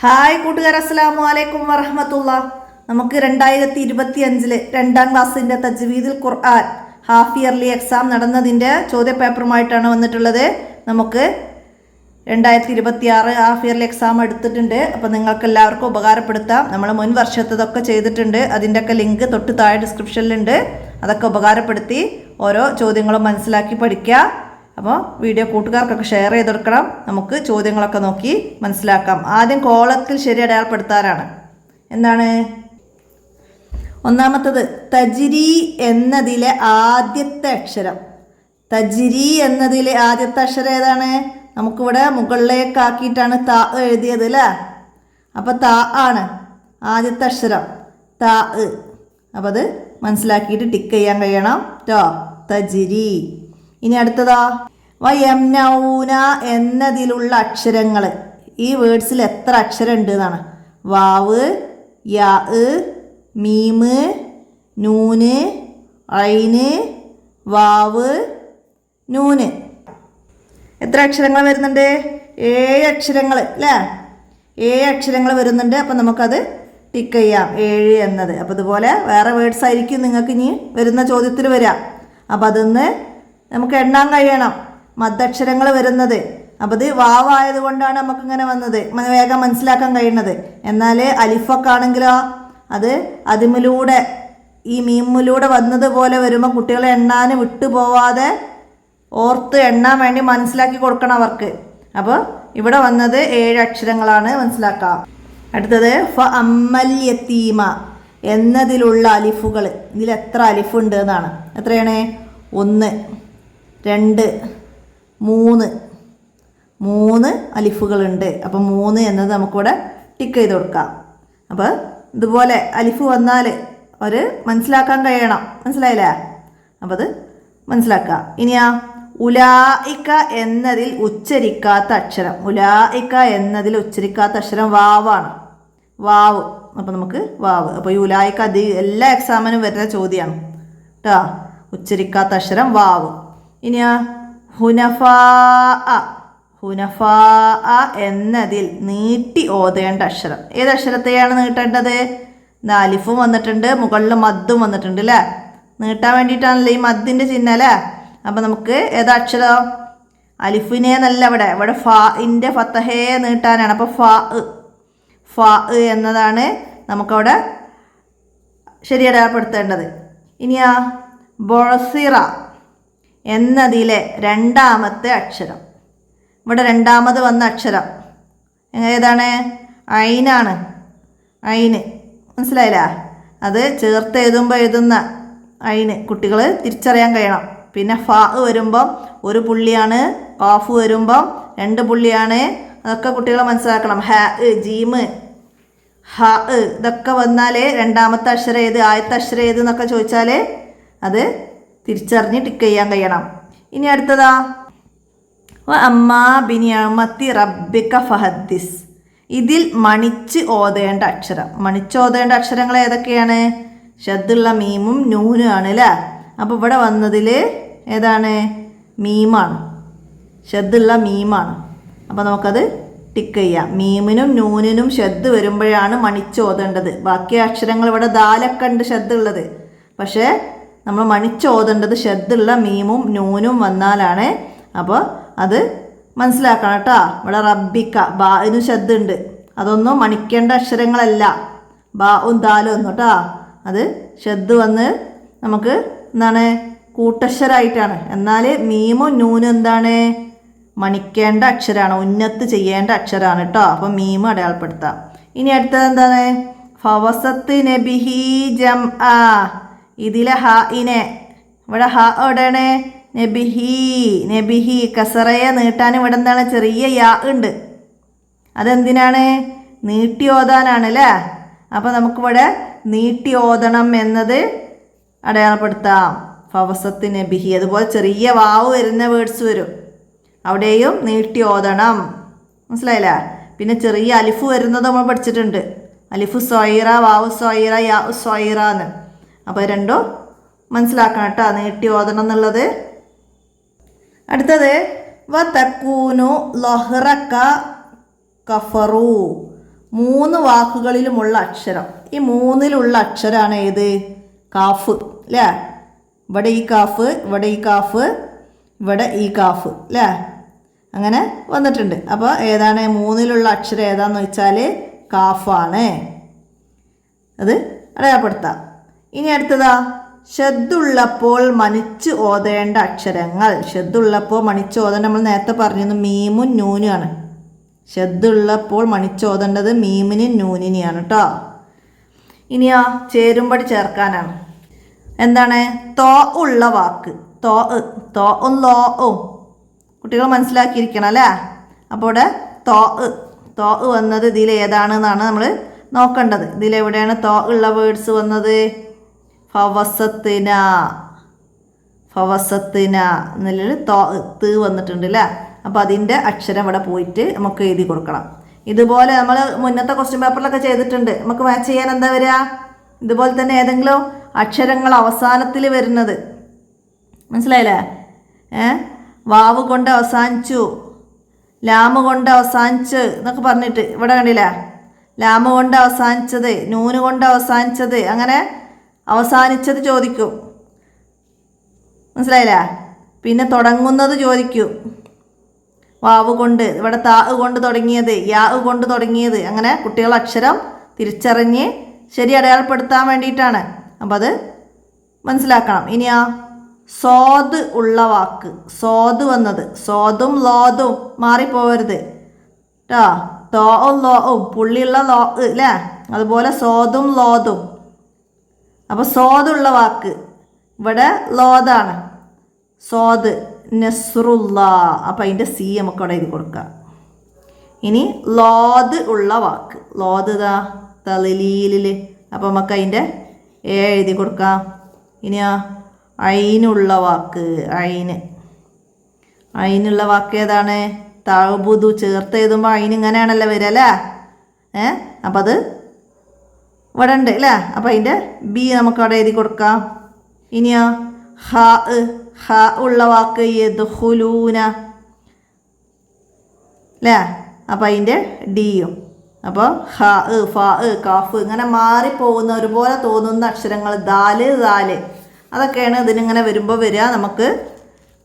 Hi കൂട്ടുകാർ, അസ്സലാമു അലൈക്കും വറഹ്മത്തുള്ളാ. നമുക്ക് 2025 രണ്ടാം ക്ലാസ്സിൻ്റെ തജ്വീദുൽ ഖുർആൻ ഹാഫ് ഇയർലി എക്സാം നടന്നതിൻ്റെ ചോദ്യപേപ്പറുമായിട്ടാണ് വന്നിട്ടുള്ളത്. നമുക്ക് 2026 ഹാഫ് ഇയർലി എക്സാം എടുത്തിട്ടുണ്ട്. അപ്പോൾ നിങ്ങൾക്ക് എല്ലാവർക്കും ഉപകാരപ്പെടുത്താം. നമ്മൾ മുൻ വർഷത്തതൊക്കെ ചെയ്തിട്ടുണ്ട്. അതിൻ്റെയൊക്കെ ലിങ്ക് തൊട്ട് താഴെ ഡിസ്ക്രിപ്ഷനിലുണ്ട്. അതൊക്കെ ഉപകാരപ്പെടുത്തി ഓരോ ചോദ്യങ്ങളും മനസ്സിലാക്കി പഠിക്കുക. അപ്പോൾ വീഡിയോ കൂട്ടുകാർക്കൊക്കെ ഷെയർ ചെയ്ത് കൊടുക്കണം. നമുക്ക് ചോദ്യങ്ങളൊക്കെ നോക്കി മനസ്സിലാക്കാം. ആദ്യം കോളത്തിൽ ശരി അടയാളപ്പെടുത്താനാണ്. എന്താണ് ഒന്നാമത്തത്? തജ്രി എന്നതിലെ ആദ്യത്തെ അക്ഷരം. തജ്രി എന്നതിലെ ആദ്യത്തെ അക്ഷരം ഏതാണ്? നമുക്കിവിടെ മുകളിലേക്കാക്കിയിട്ടാണ് താ എഴുതിയത് അല്ലേ? അപ്പോൾ താ ആണ് ആദ്യത്തെ അക്ഷരം, താ. അപ്പോൾ അത് മനസ്സിലാക്കിയിട്ട് ടിക്ക് ചെയ്യാൻ കഴിയണം കേട്ടോ. തജ്രി. ഇനി അടുത്തതാ, വയംനൗന എന്നതിലുള്ള അക്ഷരങ്ങൾ. ഈ വേർഡ്സിൽ എത്ര അക്ഷരം ഉണ്ട് എന്നാണ്. വാവ്, യാ, മീമ്, നൂന്, ഐന്, വാവ്, നൂന്. എത്ര അക്ഷരങ്ങൾ വരുന്നുണ്ട്? 7 അക്ഷരങ്ങൾ അല്ലേ? 7 അക്ഷരങ്ങൾ വരുന്നുണ്ട്. അപ്പം നമുക്കത് ടിക്ക് ചെയ്യാം, 7 എന്നത്. അപ്പോൾ ഇതുപോലെ വേറെ വേർഡ്സ് ആയിരിക്കും നിങ്ങൾക്ക് ഇനി വരുന്ന ചോദ്യത്തിൽ വരാം. അപ്പം അതൊന്ന് നമുക്ക് എണ്ണാൻ കഴിയണം, മദ്ദക്ഷരങ്ങൾ വരുന്നത്. അപ്പോൾ ഇത് വാവായത് കൊണ്ടാണ് നമുക്കിങ്ങനെ വന്നത്, വേഗം മനസ്സിലാക്കാൻ കഴിയുന്നത്. എന്നാൽ അലിഫൊക്കെ ആണെങ്കിലോ അത് അതിമിലൂടെ ഈ മീമിലൂടെ വന്നതുപോലെ വരുമ്പോൾ കുട്ടികളെ എണ്ണാൻ വിട്ടുപോവാതെ ഓർത്ത് എണ്ണാൻ വേണ്ടി മനസ്സിലാക്കി കൊടുക്കണം അവർക്ക്. അപ്പോൾ ഇവിടെ വന്നത് 7 അക്ഷരങ്ങളാണ്, മനസ്സിലാക്കാം. അടുത്തത് ഫ അമ്മൽ യത്തീമ എന്നതിലുള്ള അലിഫുകൾ. ഇതിൽ എത്ര അലിഫുണ്ട് എന്നാണ്. എത്രയാണ്? 1, 2, 3 അലിഫുകളുണ്ട്. അപ്പോൾ 3 എന്നത് നമുക്കിവിടെ ടിക്ക് ചെയ്ത് കൊടുക്കാം. അപ്പോൾ ഇതുപോലെ അലിഫ് വന്നാൽ ഒരു മനസ്സിലാക്കാൻ കഴിയണം, മനസ്സിലായില്ലേ? അപ്പോൾ അത് മനസ്സിലാക്കാം. ഇനിയാ ഉലായിക്ക എന്നതിൽ ഉച്ചരിക്കാത്ത അക്ഷരം. ഉലായിക്ക എന്നതിൽ ഉച്ചരിക്കാത്ത അക്ഷരം വാവാണ്, വാവ്. അപ്പോൾ നമുക്ക് വാവ്. അപ്പോൾ ഈ ഉലായിക്ക എല്ലാ എക്സാമിനും വരുന്ന ചോദ്യമാണ് കേട്ടോ. ഉച്ചരിക്കാത്ത അക്ഷരം വാവ്. ഇനിയാ ഹുനഫാ. ഹുനഫാ എന്നതിൽ നീട്ടി ഓതേണ്ട അക്ഷരം. ഏത് അക്ഷരത്തെയാണ് നീട്ടേണ്ടത്? അലിഫും വന്നിട്ടുണ്ട്, മുകളിൽ മദ്ദും വന്നിട്ടുണ്ട് അല്ലേ? നീട്ടാൻ വേണ്ടിയിട്ടാണല്ലോ ഈ മദ്ദിൻ്റെ ചിഹ്നം അല്ലേ? അപ്പം നമുക്ക് ഏതാ അക്ഷരം? അലിഫിനെ എന്നല്ല, ഇവിടെ ഫാഇൻ്റെ ഫത്തഹേ നീട്ടാനാണ്. അപ്പോൾ ഫാ എന്നതാണ് നമുക്കവിടെ ശരി അടയാളപ്പെടുത്തേണ്ടത്. ഇനിയാ ബൊസിറ എന്നതിലെ രണ്ടാമത്തെ അക്ഷരം. ഇവിടെ രണ്ടാമത് വന്ന അക്ഷരം ഏതാണ്? ഐനാണ്. ഐന്, മനസ്സിലായില്ല? അത് ചേർത്ത് എഴുതുന്ന ഐന് കുട്ടികൾ തിരിച്ചറിയാൻ കഴിയണം. പിന്നെ ഫാ വരുമ്പം 1 പുള്ളിയാണ്, കാഫ് വരുമ്പം 2 പുള്ളിയാണ്. അതൊക്കെ കുട്ടികൾ മനസ്സിലാക്കണം. ഹ, ജീമ്, ഹ ഇതൊക്കെ വന്നാൽ രണ്ടാമത്തെ അക്ഷരം ഏത്, ആദ്യത്തെ അക്ഷരം ഏത് എന്നൊക്കെ ചോദിച്ചാൽ അത് തിരിച്ചറിഞ്ഞ് ടിക്ക് ചെയ്യാൻ കഴിയണം. ഇനി അടുത്തതാ അമ്മാ ബിനിഅമത്തി റബ്ബിക ഫഹദ്ദിസ്. ഇതിൽ മണിച്ച് ഓതേണ്ട അക്ഷരം. മണിച്ച് ഓതേണ്ട അക്ഷരങ്ങൾ ഏതൊക്കെയാണ്? ഷദ്ദുള്ള മീമും നൂനും ആണ് അല്ലേ? അപ്പോൾ ഇവിടെ വന്നതിൽ ഏതാണ്? മീമാണ്, ഷദ്ദുള്ള മീമാണ്. അപ്പോൾ നമുക്കത് ടിക്ക് ചെയ്യാം. മീമിനും നൂനിനും ഷദ്ദ് വരുമ്പോഴാണ് മണിച്ച് ഓതേണ്ടത്. ബാക്കി അക്ഷരങ്ങൾ ഇവിടെ ദാലൊക്കെ ഉണ്ട് ഷദ്ദുള്ളത്. പക്ഷേ നമ്മൾ മണിച്ച് ഓതേണ്ടത് ഷദ്ദുള്ള മീമും നൂനും വന്നാലാണ്. അപ്പോൾ അത് മനസ്സിലാക്കണം കേട്ടോ. ഇവിടെ റബ്ബിക്ക ബാഇനും ഷദ്ദ് ഉണ്ട്. അതൊന്നും മണിക്കേണ്ട അക്ഷരങ്ങളല്ല, ബാഉം ദാലും ഒന്നും കേട്ടോ. അത് ഷദ്ദ് വന്ന് നമുക്ക് എന്താണ് കൂട്ടക്ഷരമായിട്ടാണ്. എന്നാൽ മീമും നൂനും എന്താണ്? മണിക്കേണ്ട അക്ഷരമാണ്, ഉന്നത്ത് ചെയ്യേണ്ട അക്ഷരമാണ് കേട്ടോ. അപ്പം മീമ് അടയാളപ്പെടുത്താം. ഇനി അടുത്തത് എന്താണ്? ഫവസത്ത് നബിഹി ജം ആ. ഇതിലെ ഹ ഇനെ ഇവിടെ ഹ എവിടെയാണ്? നബിഹി കസറയെ നീട്ടാൻ ഇവിടെ എന്താണ്? ചെറിയ യാ ഉണ്ട്. അതെന്തിനാണ്? നീട്ടി ഓതാനാണ് അല്ലേ? അപ്പോൾ നമുക്കിവിടെ നീട്ടി ഓതണം എന്നത് അടയാളപ്പെടുത്താം. ഫവസത്ത് നബിഹി. അതുപോലെ ചെറിയ വാവ് വരുന്ന വേർഡ്സ് വരും, അവിടെയും നീട്ടി ഓതണം, മനസ്സിലായില്ല? പിന്നെ ചെറിയ അലിഫ് വരുന്നത് നമ്മൾ പഠിച്ചിട്ടുണ്ട്. അലിഫു സൊയ്റ, വാവ് സൊയ്റ, യാ സൊയ്റ എന്ന്. അപ്പോൾ രണ്ടും മനസ്സിലാക്കണം കേട്ടോ, നീട്ടി ഓതണം എന്നുള്ളത്. അടുത്തത് വ തക്കൂനു ലൊഹ്റക്ക കഫറു. 3 വാക്കുകളിലുമുള്ള അക്ഷരം. ഈ 3ലുള്ള അക്ഷരമാണ് ഏത്? കാഫ് അല്ലേ? ഇവിടെ ഈ കാഫ്, ഇവിടെ ഈ കാഫ്, ഇവിടെ ഈ കാഫ് അല്ലേ? അങ്ങനെ വന്നിട്ടുണ്ട്. അപ്പോൾ ഏതാണ് 3ലുള്ള അക്ഷരം ഏതാന്ന് വെച്ചാൽ കാഫാണ്. അത് അടയാളപ്പെടുത്താം. ഇനി അടുത്തതാ ഷദ്ദുള്ളപ്പോൾ മണിച്ച് ഓതേണ്ട അക്ഷരങ്ങൾ. ഷദ്ദുള്ളപ്പോൾ മണിച്ച് ഓതേണ്ട നമ്മൾ നേരത്തെ പറഞ്ഞിരുന്നു മീമും നൂനുമാണ്. ഷദ്ദുള്ളപ്പോൾ മണിച്ച് ഓതേണ്ടത് മീമിനും നൂനിനെയാണ് കേട്ടോ. ഇനിയോ ചേരുമ്പടി ചേർക്കാനാണ്. എന്താണ്? തോ ഉള്ള വാക്ക്. തോവും ലോവും കുട്ടികൾ മനസ്സിലാക്കിയിരിക്കണം അല്ലേ? അപ്പോൾ ഇവിടെ തോ വന്നത് ഇതിൽ ഏതാണെന്നാണ് നമ്മൾ നോക്കേണ്ടത്. ഇതിലെവിടെയാണ് തോ ഉള്ള വേർഡ്സ് വന്നത്? ഫവസത്തിന എന്നുള്ളിൽ ത് വന്നിട്ടുണ്ട് അല്ലേ? അപ്പോൾ അതിൻ്റെ അക്ഷരം ഇവിടെ പോയിട്ട് നമുക്ക് എഴുതി കൊടുക്കണം. ഇതുപോലെ നമ്മൾ മുന്നത്തെ ക്വസ്റ്റ്യൻ പേപ്പറിലൊക്കെ ചെയ്തിട്ടുണ്ട്. നമുക്ക് മാച്ച് ചെയ്യാൻ എന്താ വരിക? ഇതുപോലെ തന്നെ ഏതെങ്കിലും അക്ഷരങ്ങൾ അവസാനത്തിൽ വരുന്നത്. മനസ്സിലായില്ലേ? വാവ് കൊണ്ട് അവസാനിച്ചു, ലാമ് കൊണ്ട് അവസാനിച്ച് എന്നൊക്കെ പറഞ്ഞിട്ട് ഇവിടെ കണ്ടില്ലേ? ലാമ് കൊണ്ട് അവസാനിച്ചത്, നൂന് കൊണ്ട് അവസാനിച്ചത്, അങ്ങനെ അവസാനിച്ചത് ചോദിക്കും. മനസ്സിലായില്ലേ? പിന്നെ തുടങ്ങുന്നത് ചോദിക്കും. വാവ് കൊണ്ട്, ഇവിടെ താ കൊണ്ട് തുടങ്ങിയത്, യാ കൊണ്ട് തുടങ്ങിയത്, അങ്ങനെ കുട്ടികൾ അക്ഷരം തിരിച്ചറിഞ്ഞ് ശരി അടയാളപ്പെടുത്താൻ വേണ്ടിയിട്ടാണ്. അപ്പം അത് മനസ്സിലാക്കണം. ഇനിയാ സോദ് ഉള്ള വാക്ക്. സോദ് വന്നത്, സോദും ലോദും മാറിപ്പോവരുത് കേട്ടോ. തോവും ലോവും പുള്ളിയുള്ള ലോ അല്ലേ? അതുപോലെ സോദും ലോദും. അപ്പോൾ സോദുള്ള വാക്ക് ഇവിടെ ലോദാണ്. സോദ് നസ്റുള്ള. അപ്പം അതിൻ്റെ സി നമുക്ക് അവിടെ എഴുതി കൊടുക്കാം. ഇനി ലോദ് ഉള്ള വാക്ക്. ലോദ് തളിലീലിൽ. അപ്പം നമുക്ക് അതിൻ്റെ എഴുതി കൊടുക്കാം. ഇനിയാ ഐനുള്ള വാക്ക്. ഐനുള്ള വാക്ക് ഏതാണ്? തഅബുദു. ചേർത്ത് എഴുതുമ്പോൾ ഐന് ഇങ്ങനെയാണല്ലോ വരിക അല്ലേ? അപ്പം അത് ഇവിടെ ഉണ്ട് അല്ലേ? അപ്പം അതിൻ്റെ ബി നമുക്ക് അവിടെ എഴുതി കൊടുക്കാം. ഇനിയോ ഹ ഉള്ള വാക്ക് യദ്ഖുലൂന അല്ലേ? അപ്പം അതിൻ്റെ ഡിയും. അപ്പോൾ ഹ ഫ കാഫ് ഇങ്ങനെ മാറിപ്പോകുന്ന ഒരുപോലെ തോന്നുന്ന അക്ഷരങ്ങൾ ദാല് അതൊക്കെയാണ് ഇതിനിങ്ങനെ വരുമ്പോൾ വരിക. നമുക്ക്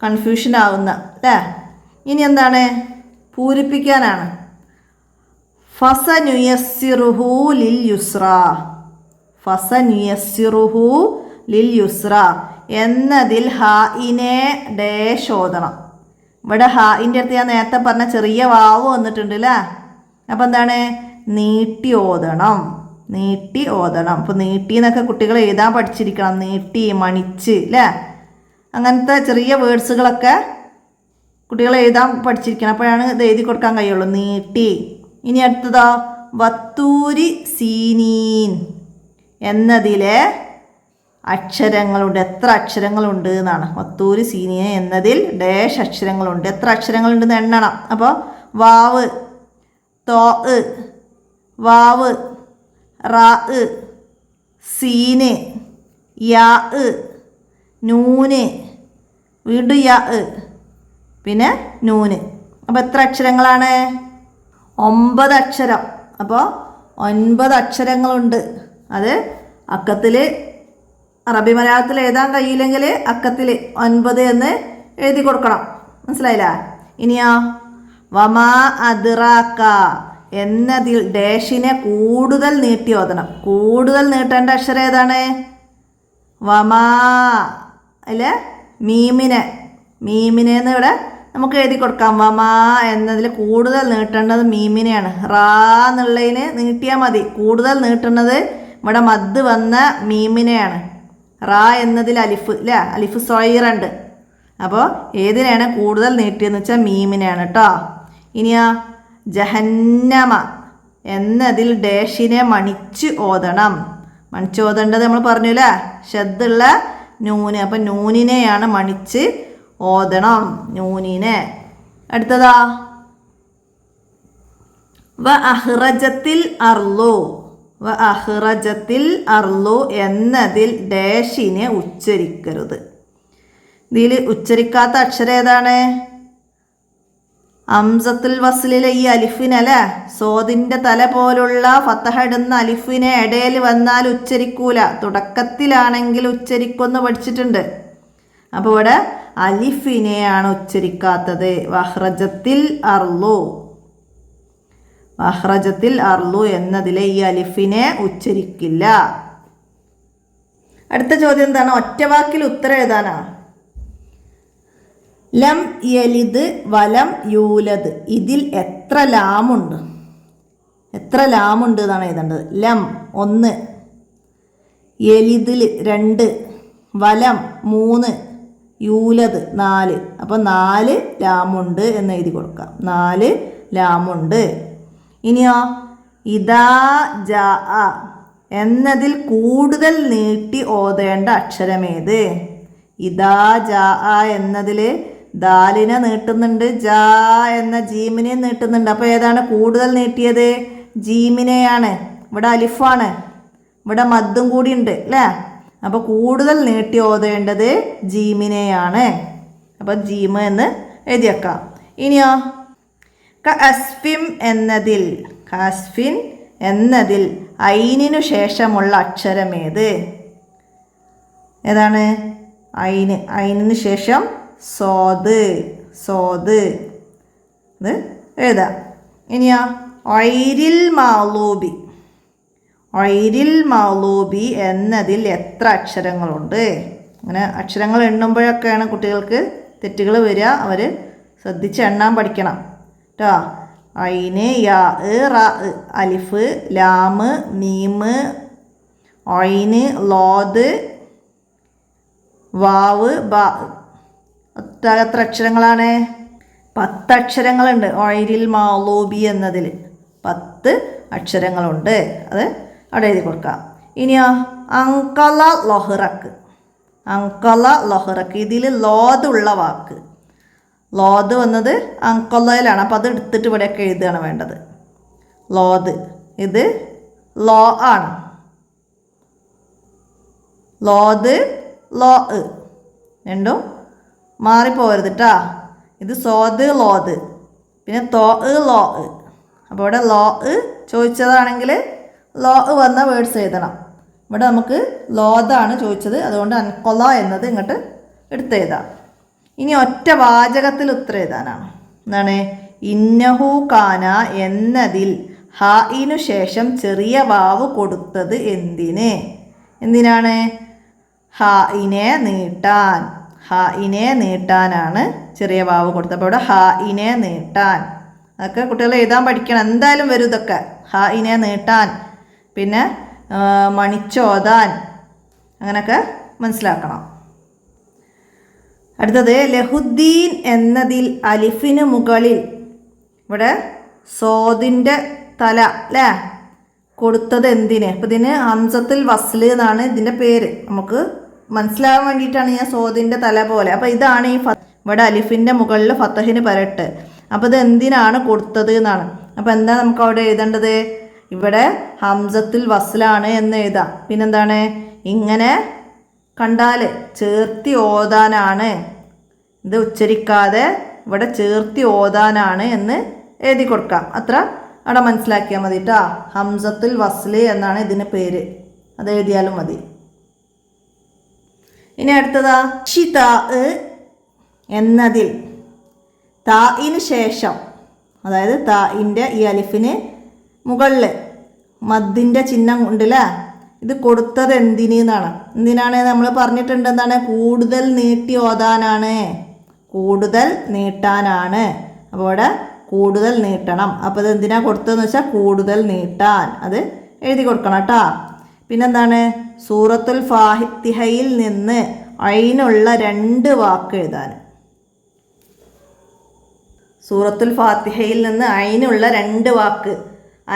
കൺഫ്യൂഷൻ ആവുന്ന അല്ലേ? ഇനി എന്താണ്? പൂരിപ്പിക്കാനാണ്. ഫസനുയസ്സിറുഹു ലിൽ യുസ്ര എന്നതിൽ ഹാഇനെ ഡേഷ് ഓതണം. ഇവിടെ ഹാഇൻ്റെ അടുത്ത് ഞാൻ നേരത്തെ പറഞ്ഞ ചെറിയ വാവ് വന്നിട്ടുണ്ട് അല്ലേ? അപ്പം എന്താണ്? നീട്ടി ഓതണം. അപ്പോൾ നീട്ടി എന്നൊക്കെ കുട്ടികൾ എഴുതാൻ പഠിച്ചിരിക്കണം. നീട്ടി, മണിച്ച് അല്ലേ? അങ്ങനത്തെ ചെറിയ വേർഡ്സുകളൊക്കെ കുട്ടികൾ എഴുതാൻ പഠിച്ചിരിക്കണം. അപ്പോഴാണ് ഇത് എഴുതി കൊടുക്കാൻ കഴിയുള്ളൂ. നീട്ടി. ഇനി അടുത്തതോ വത്തൂരി സീനീൻ എന്നതിലെ അക്ഷരങ്ങളുണ്ട്. എത്ര അക്ഷരങ്ങളുണ്ട് എന്നാണ്. വത്തൂരി സീനീൻ എന്നതിൽ ഡേഷ് അക്ഷരങ്ങളുണ്ട്. എത്ര അക്ഷരങ്ങളുണ്ടെന്ന് എണ്ണണം. അപ്പോൾ വാവ്, തോ, വാവ്, റാ, സീന്, യാ, നൂന്, വീണ്ടും യാ, പിന്നെ നൂന്. അപ്പോൾ എത്ര അക്ഷരങ്ങളാണ്? 9 അക്ഷരം. അപ്പോൾ 9 അക്ഷരങ്ങളുണ്ട്. അത് അക്കത്തിൽ അറബി മലയാളത്തിൽ എഴുതാൻ കഴിയില്ലെങ്കിൽ അക്കത്തിൽ 9 എന്ന് എഴുതി കൊടുക്കണം. മനസ്സിലായില്ല? ഇനിയോ വമാ അദ്റാക എന്നതിൽ ഡേഷിനെ കൂടുതൽ നീട്ടി ഓതണം. കൂടുതൽ നീട്ടേണ്ട അക്ഷരം ഏതാണ്? വമാ അല്ലേ? മീമിനെന്ന് ഇവിടെ നമുക്ക് എഴുതി കൊടുക്കാം. വമാ എന്നതിൽ കൂടുതൽ നീട്ടേണ്ടത് മീമിനെയാണ്. റാ എന്നുള്ളതിന് നീട്ടിയാൽ മതി. കൂടുതൽ നീട്ടുന്നത് ഇവിടെ മദ് വന്ന മീമിനെയാണ്. റാ എന്നതിൽ അലിഫ് അല്ലേ? അലിഫ് സോയിറുണ്ട്. അപ്പോൾ ഏതിനെയാണ് കൂടുതൽ നീട്ടിയെന്ന് വെച്ചാൽ മീമിനെയാണ് കേട്ടോ. ഇനിയാ ജഹന്നമ എന്നതിൽ ഡേഷിനെ മണിച്ച് ഓതണം. മണിച്ച് ഓതേണ്ടത് നമ്മൾ പറഞ്ഞു അല്ലേ? ഷദ്ദുള്ള നൂന്. അപ്പം നൂനിനെയാണ് മണിച്ച് ഓതണം. നൂനിനെ. അടുത്തതാ വഅഖ്റജത്തിൽ അർളു എന്നതിൽ ഡേഷിനെ ഉച്ചരിക്കരുത്. ഇതിൽ ഉച്ചരിക്കാത്ത അക്ഷരം ഏതാണ്? ഹംസത്തുൽ വസ്ലിലെ ഈ അലിഫിനല്ലേ സോദിൻ്റെ തല പോലുള്ള ഫത്തഹ ഇടുന്ന അലിഫിനെ ഇടയിൽ വന്നാൽ ഉച്ചരിക്കൂല. തുടക്കത്തിലാണെങ്കിൽ ഉച്ചരിക്കുമെന്ന് പഠിച്ചിട്ടുണ്ട്. അപ്പോൾ ഇവിടെ അലിഫിനെയാണ് ഉച്ചരിക്കാത്തത്. വഹ്റജത്തിൽ അർലു, വഹ്റജത്തിൽ അർലു എന്നതിലെ ഈ അലിഫിനെ ഉച്ചരിക്കില്ല. അടുത്ത ചോദ്യം എന്താണ്? ഒറ്റവാക്കിൽ ഉത്തരം എഴുതാനാണ്. ലം യലിദ് വലം യൂലദ്, ഇതിൽ എത്ര ലാമുണ്ട്? എത്ര ലാമുണ്ട് എന്നാണ് എഴുതേണ്ടത്. ലം 1, യലിദിൽ 2, വലം 3, യൂലദ് 4. അപ്പോൾ 4 ലാമുണ്ട് എന്ന് എഴുതി കൊടുക്കാം. 4 ലാമുണ്ട്. ഇനിയോ ഇദാ ജാ എന്നതിൽ കൂടുതൽ നീട്ടി ഓതേണ്ട അക്ഷരമേത്? ഇദാ ജാ എന്നതിൽ ദാലിനെ നീട്ടുന്നുണ്ട്, ജാ എന്ന ജീമിനെ നീട്ടുന്നുണ്ട്. അപ്പോൾ ഏതാണ് കൂടുതൽ നീട്ടിയത്? ജീമിനെയാണ്. ഇവിടെ അലിഫാണ്, ഇവിടെ മദ്ദും കൂടി ഉണ്ട് അല്ലേ. അപ്പോൾ കൂടുതൽ നീട്ടി ഓതേണ്ടത് ജീമിനെയാണ്. അപ്പോൾ ജീമ് എന്ന് എഴുതി വെക്കാം. ഇനിയോ കഅസ്ഫിൻ എന്നതിൽ, കഅസ്ഫിൻ എന്നതിൽ ഐനിനു ശേഷമുള്ള അക്ഷരമേത്? ഏതാണ്? ഐന്. ഐനിന് ശേഷം സോദ്, സോദ് ഇത് എഴുതാം. ഇനിയോ ഐരിൽ മൗലൂബി, ഐരിൽ മൗലൂബി എന്നതിൽ എത്ര അക്ഷരങ്ങളുണ്ട്? അങ്ങനെ അക്ഷരങ്ങൾ എണ്ണുമ്പോഴൊക്കെയാണ് കുട്ടികൾക്ക് തെറ്റുകൾ വരിക. അവർ ശ്രദ്ധിച്ച് എണ്ണാൻ പഠിക്കണം കേട്ടോ. ഐന്, യാ, റാ, അലിഫ്, ലാമ്, മീമ്, ഐന്, ലോദ്, വാവ്, ബാ. എത്ര അക്ഷരങ്ങളാണ്? 10 അക്ഷരങ്ങളുണ്ട്. ഐരിൽ മൗലൂബി എന്നതിൽ 10 അക്ഷരങ്ങളുണ്ട്. അത് അവിടെ എഴുതി കൊടുക്കാം. ഇനിയോ അങ്കല ലൊഹ്റക്ക്, അങ്കല ലൊഹ്റക്ക് ഇതിൽ ലോദുള്ള വാക്ക്. ലോദ് വന്നത് അങ്കലയിലാണ്. അപ്പോൾ അത് എടുത്തിട്ട് ഇവിടെയൊക്കെ എഴുതുകയാണ് വേണ്ടത്. ലോദ് ഇത് ലോ ആണ്. ലോദ് ലോ രണ്ടും മാറിപ്പോകരുത് കേട്ടോ. ഇത് സോദ് ലോദ്, പിന്നെ തോ ലോ. അപ്പോൾ ഇവിടെ ലോ ചോദിച്ചതാണെങ്കിൽ ലോ വന്ന വേർഡ്സ് എഴുതണം. ഇവിടെ നമുക്ക് ലോദാണ് ചോദിച്ചത്, അതുകൊണ്ട് അൻകൊല എന്നത് ഇങ്ങോട്ട് എടുത്തെഴുതാം. ഇനി ഒറ്റ വാചകത്തിൽ ഉത്തരം എഴുതാനാണ്. എന്താണ്? ഇന്നഹു കാന എന്നതിൽ ഹായിനു ശേഷം ചെറിയ വാവ് കൊടുത്തത് എന്തിന്? എന്തിനാണ്? ഹായിനെ നീട്ടാൻ, ഹായിനെ നീട്ടാനാണ് ചെറിയ വാവ് കൊടുത്തത്. അപ്പോൾ ഇവിടെ ഹായിനെ നീട്ടാൻ. അതൊക്കെ കുട്ടികൾ എഴുതാൻ പഠിക്കണം. എന്തായാലും വരും ഇതൊക്കെ. ഹായിനെ നീട്ടാൻ, പിന്നെ മണിച്ചോതാൻ, അങ്ങനെയൊക്കെ മനസ്സിലാക്കണം. അടുത്തത് ലഹുദ്ദീൻ എന്നതിൽ അലിഫിന് മുകളിൽ ഇവിടെ സോദിൻ്റെ തല അല്ലേ കൊടുത്തത് എന്തിന്? അപ്പോൾ ഇതിന് ഹംസത്തുൽ വസ്ല് എന്നാണ് ഇതിൻ്റെ പേര്. നമുക്ക് മനസ്സിലാകാൻ വേണ്ടിയിട്ടാണ് ഞാൻ സോദിൻ്റെ തല പോലെ. അപ്പോൾ ഇതാണ് ഈ ഇവിടെ അലിഫിൻ്റെ മുകളിൽ ഫത്തഹിന് പരട്ട്. അപ്പോൾ ഇത് എന്തിനാണ് കൊടുത്തത് എന്നാണ്. അപ്പോൾ എന്താ നമുക്ക് അവിടെ എഴുതേണ്ടത്? ഇവിടെ ഹംസത്തുൽ വസ്ലാണ് എന്ന് എഴുതാം. പിന്നെന്താണ്? ഇങ്ങനെ കണ്ടാൽ ചേർത്തി ഓതാനാണ്, ഇത് ഉച്ചരിക്കാതെ ഇവിടെ ചേർത്തി ഓതാനാണ് എന്ന് എഴുതി കൊടുക്കാം. അത്ര അവിടെ മനസ്സിലാക്കിയാൽ മതി കേട്ടോ. ഹംസത്തുൽ വസ്ല് എന്നാണ് ഇതിന് പേര്. അത് എഴുതിയാലും മതി. ഇനി അടുത്തതാ ഷിതാ എന്നതിൽ തായിന് ശേഷം, അതായത് തായിൻ്റെ ഈ അലിഫിന് മുകളിൽ മദ്ദിൻ്റെ ചിഹ്നം ഉണ്ടല്ലേ, ഇത് കൊടുത്തത് എന്തിന് എന്നാണ്. എന്തിനാണ് നമ്മൾ പറഞ്ഞിട്ടുണ്ട്? എന്താണ്? കൂടുതൽ നീട്ടി ഓതാനാണ്, കൂടുതൽ നീട്ടാനാണ്. അപ്പോൾ ഇവിടെ കൂടുതൽ നീട്ടണം. അപ്പോൾ ഇത് എന്തിനാണ് കൊടുത്തതെന്ന് വെച്ചാൽ കൂടുതൽ നീട്ടാൻ. അത് എഴുതി കൊടുക്കണം കേട്ടോ. പിന്നെന്താണ്? സൂറത്തുൽ ഫാത്തിഹയിൽ നിന്ന് ഐനുള്ള 2 വാക്ക് എഴുതാൻ. സൂറത്തുൽ ഫാത്തിഹയിൽ നിന്ന് ഐനുള്ള 2 വാക്ക്.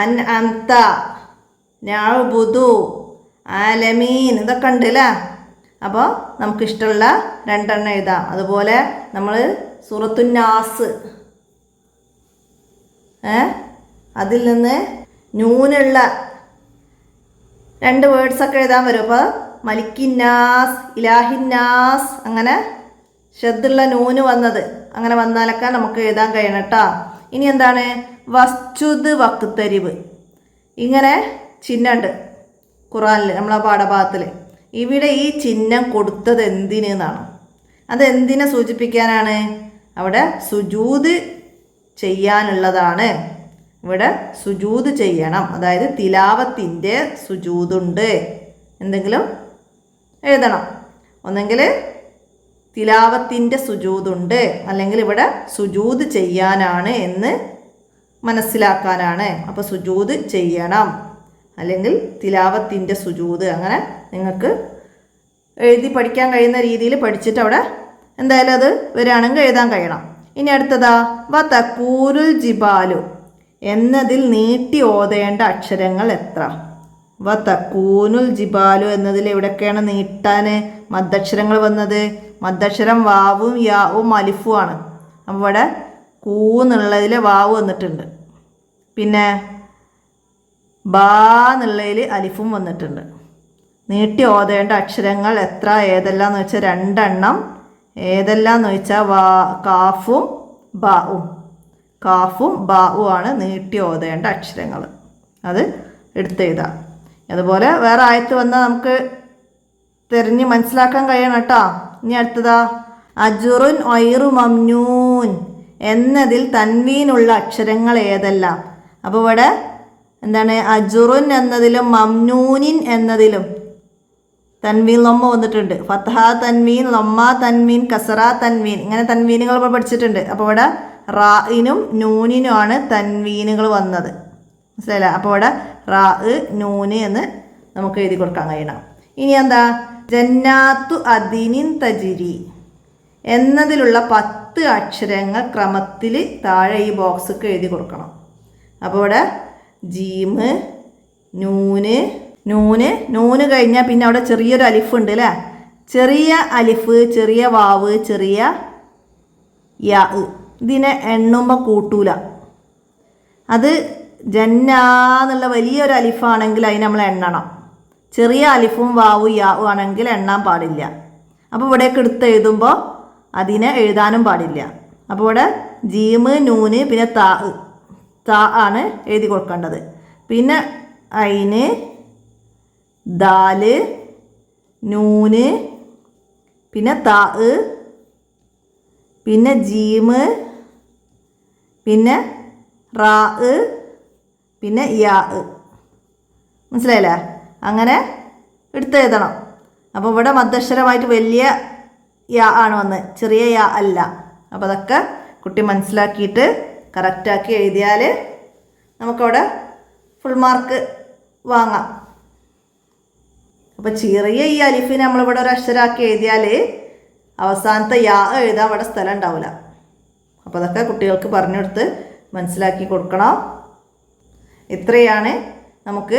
അൻ അംത, നഅ്ബുദു, ആലമീൻ, ഇതൊക്കെ ഉണ്ട് അല്ലേ. അപ്പോൾ നമുക്കിഷ്ടമുള്ള 2 എണ്ണം എഴുതാം. അതുപോലെ നമ്മൾ സൂറത്തുൻ നാസ് അതിൽ നിന്ന് നൂനുള്ള 2 വേർഡ്സൊക്കെ എഴുതാൻ വരും. അപ്പോൾ മലിക്കിന്നാസ്, ഇലാഹിന്നാസ്, അങ്ങനെ ഷദ്ദുള്ള നൂന് വന്നത്. അങ്ങനെ വന്നാലൊക്കെ നമുക്ക് എഴുതാൻ കഴിയണം കേട്ടോ. ഇനി എന്താണ് വസ്തുത് വക്തരിവ്. ഇങ്ങനെ ചിഹ്നമുണ്ട് ഖുറാനിൽ, നമ്മളെ പാഠഭാഗത്തിൽ. ഇവിടെ ഈ ചിഹ്നം കൊടുത്തത് എന്തിനാണ്? അത് എന്തിനെ സൂചിപ്പിക്കാനാണ്? അവിടെ സുജൂദ് ചെയ്യാനുള്ളതാണ്. ഇവിടെ സുജൂദ് ചെയ്യണം, അതായത് തിലാവത്തിൻ്റെ സുജൂദുണ്ട്. എന്തെങ്കിലും എഴുതണം. ഒന്നെങ്കിൽ തിലാവത്തിൻ്റെ സുജൂദുണ്ട്, അല്ലെങ്കിൽ ഇവിടെ സുജൂദ് ചെയ്യാനാണ് എന്ന് മനസ്സിലാക്കാനാണ്. അപ്പോൾ സുജൂദ് ചെയ്യണം, അല്ലെങ്കിൽ തിലാവത്തിൻ്റെ സുജൂദ്. അങ്ങനെ നിങ്ങൾക്ക് എഴുതി പഠിക്കാൻ കഴിയുന്ന രീതിയിൽ പഠിച്ചിട്ട് അവിടെ എന്തായാലും അത് വരികയാണെങ്കിൽ എഴുതാൻ കഴിയണം. ഇനി അടുത്തതാ വതകൂരുൽ ജിബാലു എന്നതിൽ നീട്ടി ഓതേണ്ട അക്ഷരങ്ങൾ എത്ര? വതകൂനുൽ ജിബാലു എന്നതിൽ എവിടെയൊക്കെയാണ് നീട്ടാൻ മദ്ദക്ഷരങ്ങൾ വന്നത്? മദ്ദക്ഷരം വാവും യാവും അലിഫും ആണ്. അപ്പോൾ ഇവിടെ കൂന്നുള്ളതിൽ വാവ് വന്നിട്ടുണ്ട്, പിന്നെ ബാ എന്നുള്ളതിൽ അലിഫും വന്നിട്ടുണ്ട്. നീട്ടി ഓതേണ്ട അക്ഷരങ്ങൾ എത്ര ഏതെല്ലാം എന്ന് വെച്ചാൽ 2 എണ്ണം. ഏതെല്ലാം എന്ന് വെച്ചാൽ കാഫും ബാവും. കാഫും ബാവും ആണ് നീട്ടി ഓതേണ്ട അക്ഷരങ്ങൾ. അത് എടുത്തെഴുതാം. അതുപോലെ വേറെ ആയത്ത് വന്നാൽ നമുക്ക് തിരഞ്ഞ് മനസ്സിലാക്കാൻ കഴിയണം കേട്ടോ. ഇനി അടുത്തതാ അജുറുൻ ഒയറു മംനൂൻ എന്നതിൽ തൻവീനുള്ള അക്ഷരങ്ങൾ ഏതെല്ലാം? അപ്പോൾ ഇവിടെ എന്താണ് അജുറുൻ എന്നതിലും മംനൂനിൻ എന്നതിലും തൻവീൻ ലൊമ്മ വന്നിട്ടുണ്ട്. ഫത്ഹ തൻവീൻ, ലൊമ്മ തൻവീൻ, കസറ തൻവീൻ, ഇങ്ങനെ തൻവീനുകൾ നമ്മൾ പഠിച്ചിട്ടുണ്ട്. അപ്പോൾ ഇവിടെ റായിനും നൂനിനുമാണ് തൻവീനുകൾ വന്നത്. മനസ്സിലായില്ല? അപ്പോൾ ഇവിടെ റാ നൂന് എന്ന് നമുക്ക് എഴുതി കൊടുക്കാൻ കഴിയണം. ഇനി എന്താ ജന്നാത്തു അദിനിൻ തജിരി എന്നതിലുള്ള 10 അക്ഷരങ്ങൾ ക്രമത്തിൽ താഴെ ഈ ബോക്സൊക്കെ എഴുതി കൊടുക്കണം. അപ്പോൾ ഇവിടെ ജീമ്, നൂന്, നൂന് കഴിഞ്ഞാൽ പിന്നെ അവിടെ ചെറിയൊരു അലിഫ് ഉണ്ട് അല്ലേ? ചെറിയ അലിഫ്, ചെറിയ വാവ്, ചെറിയ യാ. ഇതിനെ എണ്ണുമ്പോൾ കൂട്ടൂല. അത് ജന്നാന്നുള്ള വലിയൊരു അലിഫാണെങ്കിൽ അതിന് നമ്മൾ എണ്ണണം. ചെറിയ അലിഫും വാവും യാവും ആണെങ്കിൽ എണ്ണാൻ പാടില്ല. അപ്പോൾ ഇവിടേക്ക് എടുത്ത് എഴുതുമ്പോൾ അതിനെ എഴുതാനും പാടില്ല. അപ്പോൾ ഇവിടെ ജീമ്, നൂന്, പിന്നെ താ ആണ് എഴുതി കൊടുക്കേണ്ടത്. പിന്നെ ഐന്, ദാല്, നൂന്, പിന്നെ താ, പിന്നെ ജീമ്, പിന്നെ റാ, പിന്നെ യാ. മനസ്സിലായില്ലേ? അങ്ങനെ എടുത്തെഴുതണം. അപ്പോൾ ഇവിടെ മദ്ദക്ഷരമായിട്ട് വലിയ യാ ആണ് വന്നത്, ചെറിയ യാ അല്ല. അപ്പോൾ അതൊക്കെ കുട്ടി മനസ്സിലാക്കിയിട്ട് കറക്റ്റാക്കി എഴുതിയാൽ നമുക്കവിടെ ഫുൾ മാർക്ക് വാങ്ങാം. അപ്പോൾ ചെറിയ ഈ അലിഫിനെ നമ്മളിവിടെ ഒരു അക്ഷരമാക്കി എഴുതിയാൽ അവസാനത്തെ യാ എഴുതാൻ ഇവിടെ സ്ഥലം ഉണ്ടാവില്ല. അപ്പോൾ അതൊക്കെ കുട്ടികൾക്ക് പറഞ്ഞു കൊടുത്ത് മനസ്സിലാക്കി കൊടുക്കണം. ഇത്രയാണ് നമുക്ക്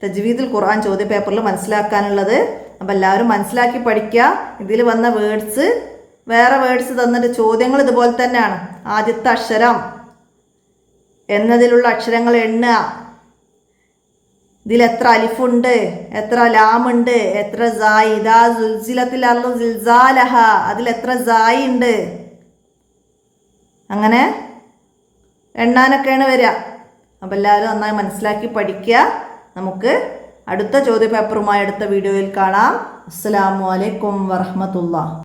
തജ്വീദുൽ ഖുർആൻ ചോദ്യ പേപ്പറിൽ മനസ്സിലാക്കാനുള്ളത്. അപ്പോൾ എല്ലാവരും മനസ്സിലാക്കി പഠിക്കുക. ഇതിൽ വന്ന വേർഡ്സ്, വേറെ വേർഡ്സ് തന്നിട്ട് ചോദ്യങ്ങൾ ഇതുപോലെ തന്നെയാണ്. ആദ്യത്തെ അക്ഷരം എന്നതിലുള്ള അക്ഷരങ്ങൾ എണ്ണുക. ഇതിൽ എത്ര അലിഫുണ്ട്, എത്ര ലാമുണ്ട്, എത്ര സായി. ഇതാ സുൽസിലത്തിൽ അർളു സിൽസാലഹ, അതിൽ എത്ര സായി ഉണ്ട്. അങ്ങനെ എണ്ണാനൊക്കെയാണ് വരിക. അപ്പോൾ എല്ലാവരും നന്നായി മനസ്സിലാക്കി പഠിക്കുക. നമുക്ക് അടുത്ത ചോദ്യ പേപ്പറുമായി അടുത്ത വീഡിയോയിൽ കാണാം. അസ്സലാമു അലൈക്കും വറഹ്മത്തുള്ളാഹി.